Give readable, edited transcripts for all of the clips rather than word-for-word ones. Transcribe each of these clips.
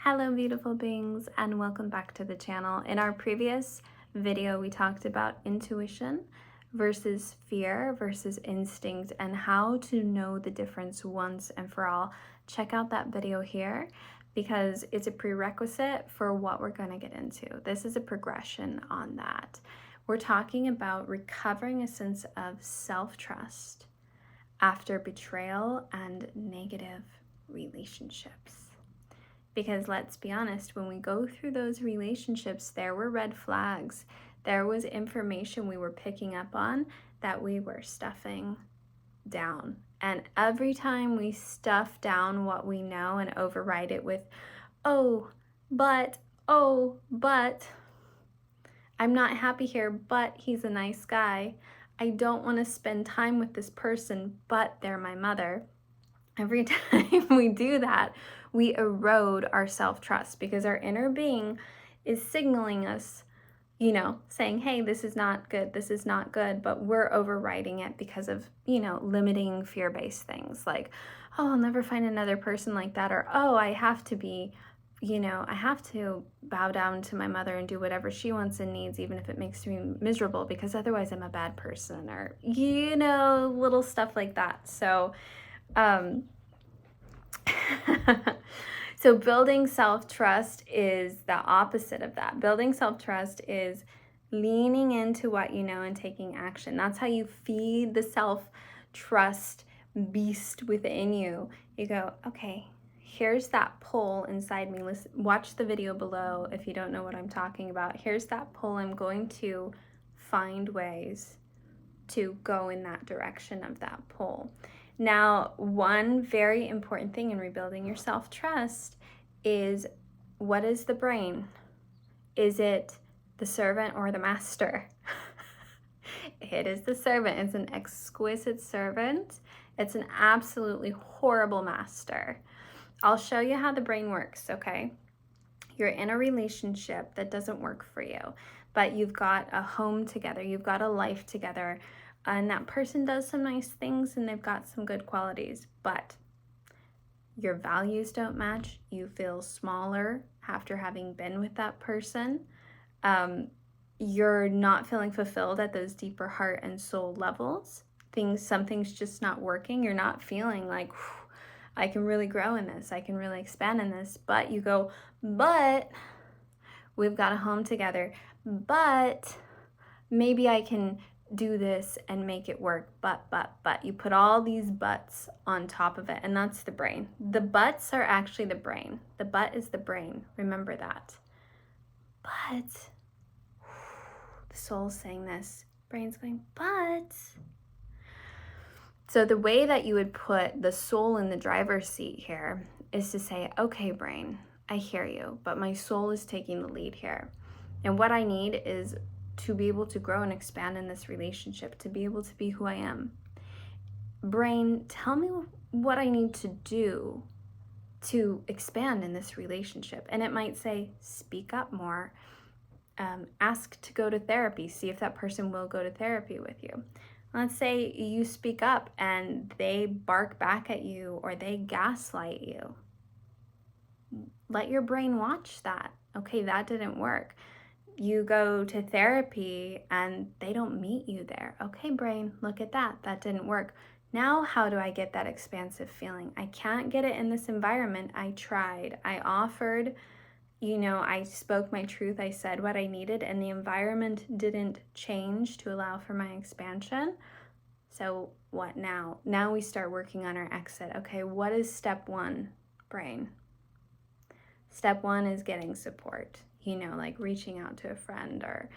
Hello beautiful beings, and welcome back to the channel. In our previous video we talked about intuition versus fear versus instinct and how to know the difference once and for all. Check out that video here because it's a prerequisite for what we're going to get into. This is a progression on that. We're talking about recovering a sense of self-trust after betrayal and negative relationships. Because let's be honest, when we go through those relationships, there were red flags. There was information we were picking up on that we were stuffing down. And every time we stuff down what we know and override it with, oh, but, I'm not happy here, but he's a nice guy. I don't want to spend time with this person, but they're my mother. Every time we do that, we erode our self-trust because our inner being is signaling us, saying, hey, this is not good, but we're overriding it because of, limiting fear-based things like, oh, I'll never find another person like that, or, oh, I have to bow down to my mother and do whatever she wants and needs, even if it makes me miserable, because otherwise I'm a bad person, or, little stuff like that. So, so building self-trust is the opposite of that. Building self-trust is leaning into what you know and taking action. That's how you feed the self-trust beast within you. You go, okay, here's that pull inside me. Listen, watch the video below if you don't know what I'm talking about. Here's that pull. I'm going to find ways to go in that direction of that pull. Now, one very important thing in rebuilding your self-trust is, what is the brain? Is it the servant or the master? It is the servant. It's an exquisite servant. It's an absolutely horrible master. I'll show you how the brain works, okay? You're in a relationship that doesn't work for you, but you've got a home together. You've got a life together. And that person does some nice things and they've got some good qualities, but your values don't match. You feel smaller after having been with that person. You're not feeling fulfilled at those deeper heart and soul levels. Something's just not working. You're not feeling like, I can really grow in this. I can really expand in this. But you go, but we've got a home together. But maybe I can do this and make it work, but you put all these buts on top of it, and that's the brain. The buts are actually the brain. The butt is the brain. Remember that. But the soul's saying this, brain's going, but. So the way that you would put the soul in the driver's seat here is to say, okay, brain, I hear you, but my soul is taking the lead here. And what I need is to be able to grow and expand in this relationship, to be able to be who I am. Brain, tell me what I need to do to expand in this relationship. And it might say, speak up more, ask to go to therapy, see if that person will go to therapy with you. Let's say you speak up and they bark back at you or they gaslight you. Let your brain watch that. Okay, that didn't work. You go to therapy and they don't meet you there. Okay, brain, look at that. That didn't work. Now, how do I get that expansive feeling? I can't get it in this environment. I tried. I offered, I spoke my truth. I said what I needed, and the environment didn't change to allow for my expansion. So what now? Now we start working on our exit. Okay, what is step one, brain? Step one is getting support. Like reaching out to a friend, or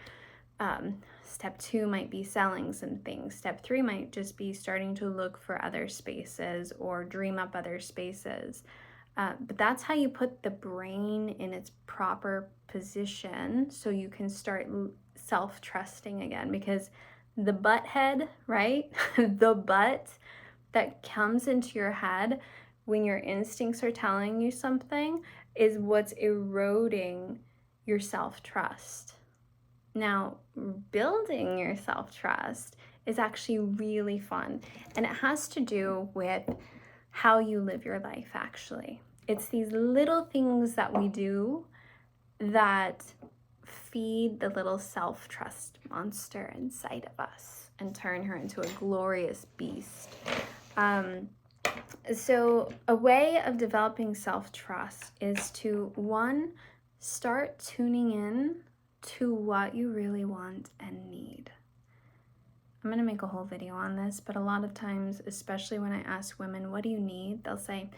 step two might be selling some things. Step three might just be starting to look for other spaces or dream up other spaces. But that's how you put the brain in its proper position so you can start self-trusting again, because the butt head, right? The butt that comes into your head when your instincts are telling you something is what's eroding your self-trust. Now, building your self-trust is actually really fun, and it has to do with how you live your life, actually. It's these little things that we do that feed the little self-trust monster inside of us and turn her into a glorious beast. So a way of developing self-trust is to, one, start tuning in to what you really want and need. I'm going to make a whole video on this, but a lot of times, especially when I ask women, what do you need? They'll say,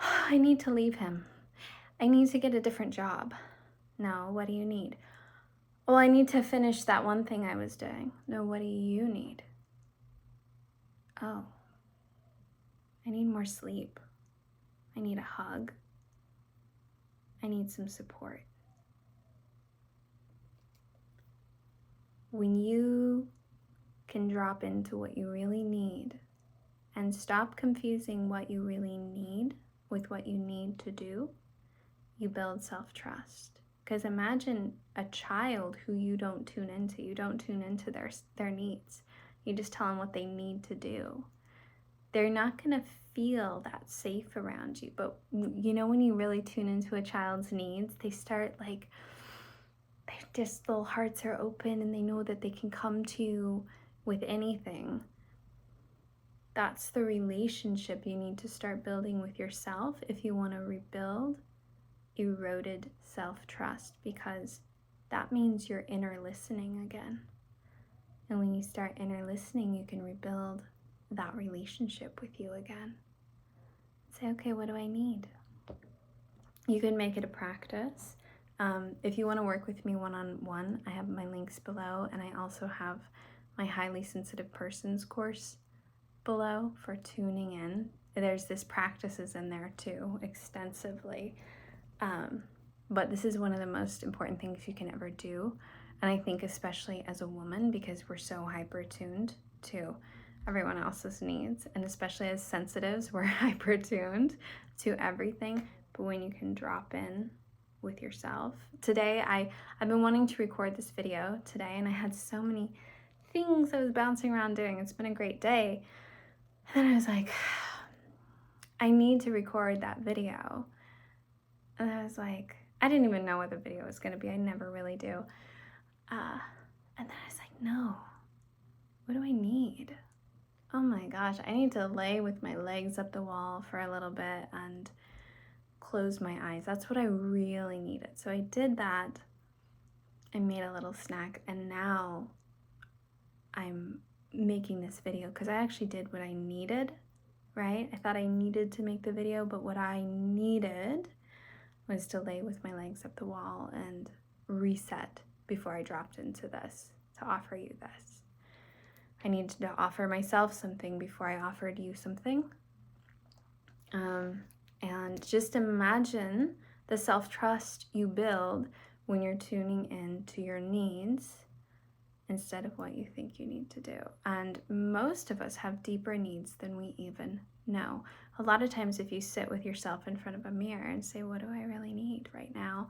oh, I need to leave him. I need to get a different job. No, what do you need? Well, I need to finish that one thing I was doing. No, what do you need? Oh, I need more sleep. I need a hug. I need some support. When you can drop into what you really need and stop confusing what you really need with what you need to do, you build self-trust. Because imagine a child who you don't tune into. You don't tune into their needs. You just tell them what they need to do. They're not going to feel that safe around you. But you know, when you really tune into a child's needs, they start like, their just little hearts are open and they know that they can come to you with anything. That's the relationship you need to start building with yourself if you want to rebuild eroded self-trust, because that means you're inner listening again. And when you start inner listening, you can rebuild that relationship with you again. Say, okay, what do I need? You can make it a practice. If you want to work with me one-on-one, I have my links below, and I also have my highly sensitive persons course below for tuning in. There's this practices in there too, extensively. But this is one of the most important things you can ever do. And I think especially as a woman, because we're so hyper-tuned to everyone else's needs, and especially as sensitives, we're hyper-tuned to everything. But when you can drop in with yourself. Today, I've been wanting to record this video today, and I had so many things I was bouncing around doing. It's been a great day. And then I was like, I need to record that video. And I was like, I didn't even know what the video was going to be. I never really do. And then I was like, no, what do I need? Oh my gosh, I need to lay with my legs up the wall for a little bit and close my eyes. That's what I really needed. So I did that. I made a little snack, and now I'm making this video because I actually did what I needed, right? I thought I needed to make the video, but what I needed was to lay with my legs up the wall and reset before I dropped into this, to offer you this. I needed to offer myself something before I offered you something. And just imagine the self-trust you build when you're tuning in to your needs instead of what you think you need to do. And most of us have deeper needs than we even know. A lot of times if you sit with yourself in front of a mirror and say, what do I really need right now?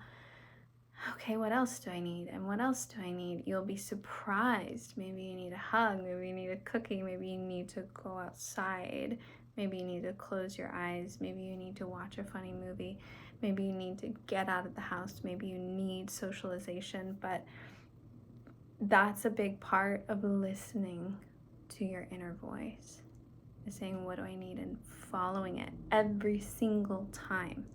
Okay, what else do I need? And what else do I need? You'll be surprised. Maybe you need a hug. Maybe you need a cookie. Maybe you need to go outside. Maybe you need to close your eyes. Maybe you need to watch a funny movie. Maybe you need to get out of the house. Maybe you need socialization. But that's a big part of listening to your inner voice, is saying, what do I need? And following it every single time.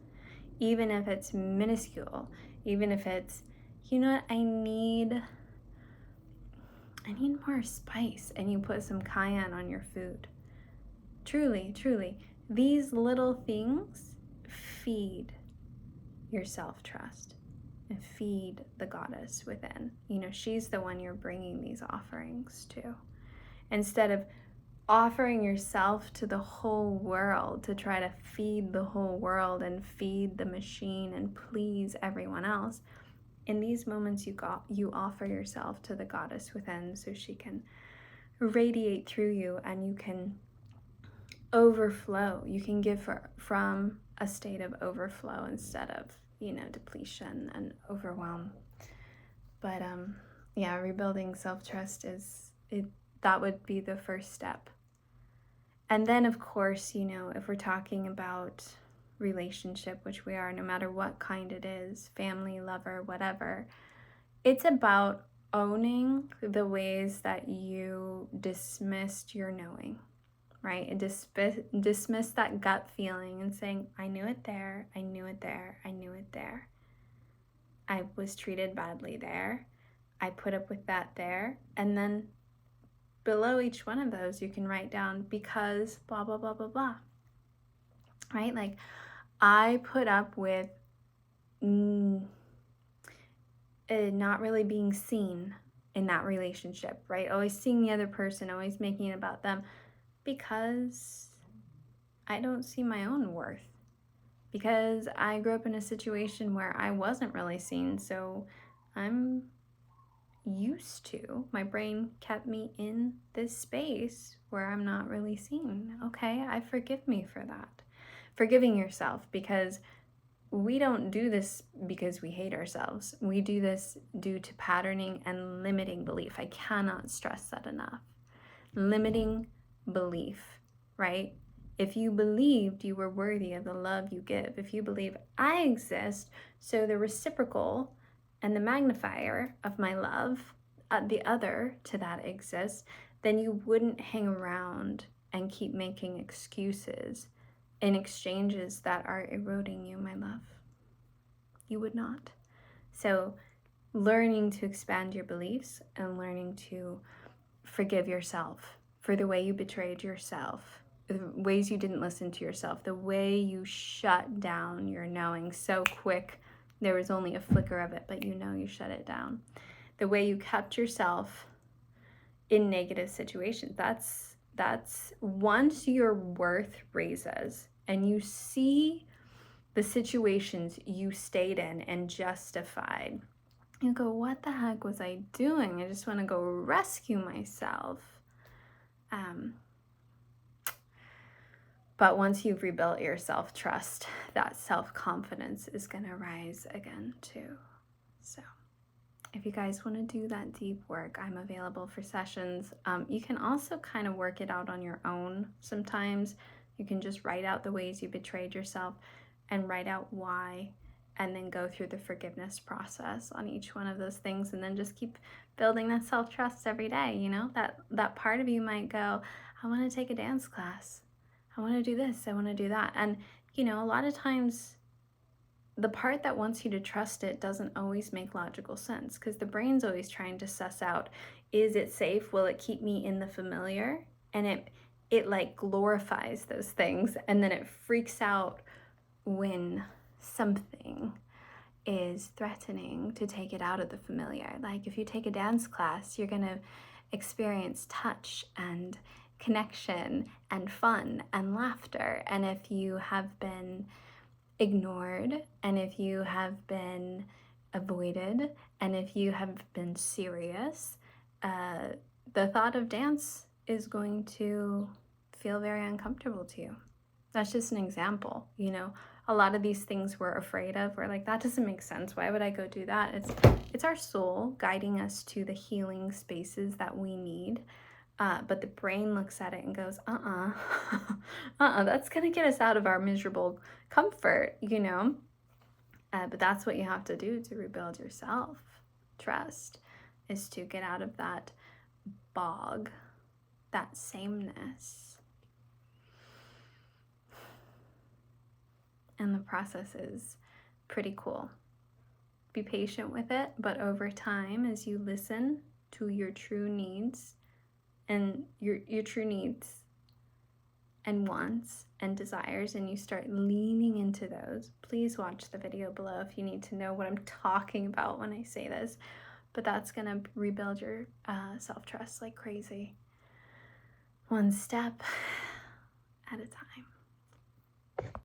Even if it's minuscule, even if it's, you know what, I need more spice, and you put some cayenne on your food. Truly, truly, these little things feed your self-trust and feed the goddess within. You know, she's the one you're bringing these offerings to. Instead of offering yourself to the whole world to try to feed the whole world and feed the machine and please everyone else, in these moments you offer yourself to the goddess within, so she can radiate through you and you can overflow. You can give from a state of overflow instead of, you know, depletion and overwhelm. But yeah, rebuilding self-trust that would be the first step. And then, of course, you know, if we're talking about relationship, which we are, no matter what kind it is, family, lover, whatever, it's about owning the ways that you dismissed your knowing, right? And dismiss that gut feeling and saying, I knew it there, I knew it there, I knew it there. I was treated badly there. I put up with that there. And then below each one of those, you can write down because blah, blah, blah, blah, blah. Right? Like, I put up with not really being seen in that relationship, right? Always seeing the other person, always making it about them, because I don't see my own worth. Because I grew up in a situation where I wasn't really seen, so I'm used to, my brain kept me in this space where I'm not really seen. Okay, I forgive me for that. Forgiving yourself, because we don't do this because we hate ourselves. We do this due to patterning and limiting belief. I cannot stress that enough. Limiting belief, right? If you believed you were worthy of the love you give, if you believe I exist, so the reciprocal and the magnifier of my love, the other to that exists, then you wouldn't hang around and keep making excuses in exchanges that are eroding you, my love. You would not. So learning to expand your beliefs and learning to forgive yourself for the way you betrayed yourself, the ways you didn't listen to yourself, the way you shut down your knowing so quick. There was only a flicker of it, but you know you shut it down. The way you kept yourself in negative situations. That's once your worth raises and you see the situations you stayed in and justified, you go, what the heck was I doing? I just want to go rescue myself. But once you've rebuilt your self-trust, that self-confidence is going to rise again too. So if you guys want to do that deep work, I'm available for sessions. You can also kind of work it out on your own sometimes. You can just write out the ways you betrayed yourself and write out why, and then go through the forgiveness process on each one of those things, and then just keep building that self-trust every day. You know, that part of you might go, I want to take a dance class. I want to do this. I want to do that. And, you know, a lot of times the part that wants you to trust it doesn't always make logical sense, because the brain's always trying to suss out, is it safe? Will it keep me in the familiar? And it like glorifies those things, and then it freaks out when something is threatening to take it out of the familiar. Like if you take a dance class, you're going to experience touch and connection and fun and laughter. And if you have been ignored, and if you have been avoided, and if you have been serious, the thought of dance is going to feel very uncomfortable to you. That's just an example. You know, a lot of these things we're afraid of, we're like, that doesn't make sense. Why would I go do that? It's our soul guiding us to the healing spaces that we need. But the brain looks at it and goes, that's going to get us out of our miserable comfort, you know? But that's what you have to do to rebuild your self-trust, is to get out of that bog, that sameness. And the process is pretty cool. Be patient with it, but over time, as you listen to your true needs, and your true needs and wants and desires, and you start leaning into those, please watch the video below if you need to know what I'm talking about when I say this. But that's going to rebuild your self-trust like crazy. One step at a time.